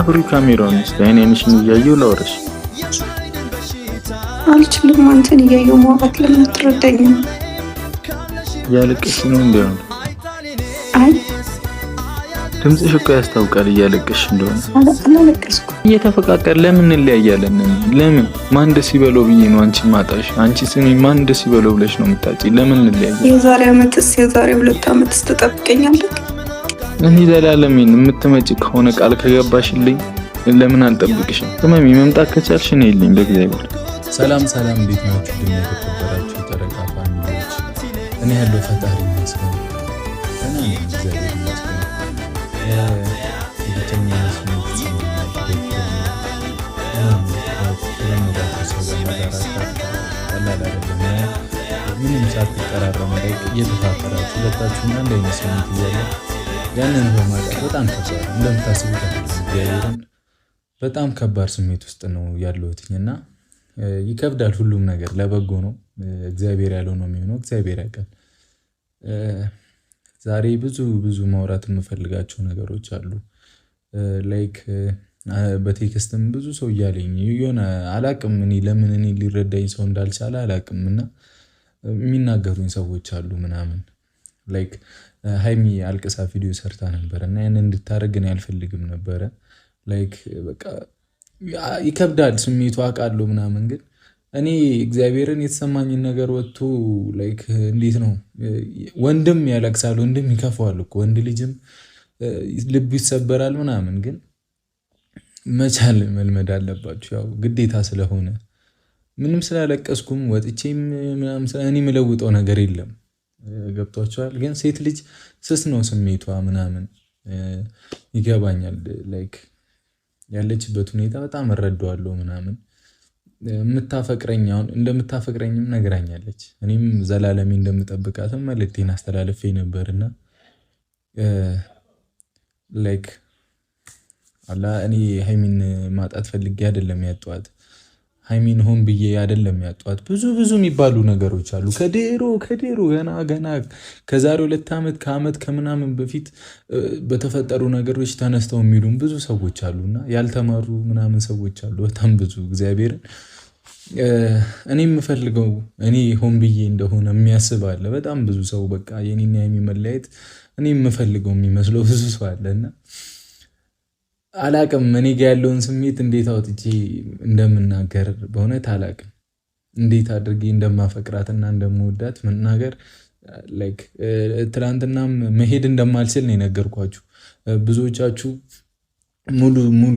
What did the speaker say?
አብሪ ካሜራውን እስቲ አይኔንሽን እያየሁ ላውራሽ። አልችልም። አንተን እያየሁ ማውራት ለምን አትረዳኝም? እያለቀሽ ነው እንደሆነ? አይ ድምፅሽ እኮ ያስታውቃል እያለቀሽ እንደሆነ። አላለቀስኩም። እየተፈቃቀር ለምን እንለያያለን? ለምን ማን ደስ ይበለው ብዬ ነው አንቺን ማጣሽ። አንቺ ስሚ ማን ደስ ይበለው ብለሽ ነው የምታጪ? ለምን እንለያያለን? የዛሬ 2 ዓመትስ ትጠብቀኛለህ? እኔ ዘላለሜን የምትመጪ ከሆነ ቃል ከገባሽልኝ ለምን አልጠብቅሽም? ህመም መምጣት ከቻልሽ ነው ይልኝ በእግዚአብሔር። ሰላም እንዴት ናችሁ? ድም የተከበራችሁ ጨረቃ ፋሚሊዎች፣ እኔ ያለው ፈጣሪ ይመስገን ደህና ነኝ፣ እግዚአብሔር ይመስገን። ብቸኛ ስሜት ሲሰማኝ ምንም ሳትቀራረሙ ላይ እየተፋቀራችሁ ሁለታችሁም አንድ አይነት ስሜት እያለ ያንን በማጣት በጣም ከባድ እንደምታስቡት እግዚአብሔርን በጣም ከባድ ስሜት ውስጥ ነው ያለሁትና ይከብዳል። ሁሉም ነገር ለበጎ ነው። እግዚአብሔር ያለው ነው የሚሆነው። እግዚአብሔር ያውቃል። ዛሬ ብዙ ማውራት የምፈልጋቸው ነገሮች አሉ። ላይክ በቴክስትም ብዙ ሰው እያለኝ የሆነ አላቅም እኔ ለምን እኔ ሊረዳኝ ሰው እንዳልቻለ አላቅም እና የሚናገሩኝ ሰዎች አሉ ምናምን ላይክ ሃይሚ አልቅሳ ቪዲዮ ሰርታ ነበር እና ያንን እንድታደርግ እኔ አልፈልግም ነበረ። ላይክ በቃ ይከብዳል ስሜቱ አውቃለሁ ምናምን፣ ግን እኔ እግዚአብሔርን የተሰማኝን ነገር ወጥቶ ላይክ እንዴት ነው ወንድም ያለቅሳል፣ ወንድም ይከፋዋል እኮ ወንድ ልጅም ልብ ይሰበራል ምናምን፣ ግን መቻል መልመድ አለባችሁ ያው ግዴታ ስለሆነ። ምንም ስላለቀስኩም ወጥቼም ምናምን እኔ የምለውጠው ነገር የለም። ገብቷቸዋል። ግን ሴት ልጅ ስስ ነው ስሜቷ ምናምን ይገባኛል። ላይክ ያለችበት ሁኔታ በጣም እረዳዋለሁ ምናምን። የምታፈቅረኝ አሁን እንደምታፈቅረኝም ነግራኛለች። እኔም ዘላለሜ እንደምጠብቃትም መልእክቴን አስተላልፌ ነበርና ላይክ እኔ ሃይሚን ማጣት ፈልጌ አይደለም ያጧት፣ ሃይሚን ሆን ብዬ አይደለም ያጧት። ብዙ የሚባሉ ነገሮች አሉ። ከድሮ ገና ከዛሬ 2 ዓመት ከዓመት ከምናምን በፊት በተፈጠሩ ነገሮች ተነስተው የሚሉም ብዙ ሰዎች አሉና ያልተማሩ ምናምን ሰዎች አሉ በጣም ብዙ። እግዚአብሔርን እኔ የምፈልገው እኔ ሆን ብዬ እንደሆነ የሚያስብ አለ በጣም ብዙ ሰው። በቃ የኔና ሃይሚ መለያየት እኔ የምፈልገው የሚመስለው ብዙ ሰው አለና አላቅም። እኔ ጋር ያለውን ስሜት እንዴት አውጥቼ እንደምናገር በእውነት አላቅም። እንዴት አድርጌ እንደማፈቅራትና እንደምወዳት መናገር ላይክ ትናንትናም መሄድ እንደማልችል ነው የነገርኳችሁ። ብዙዎቻችሁ ሙሉ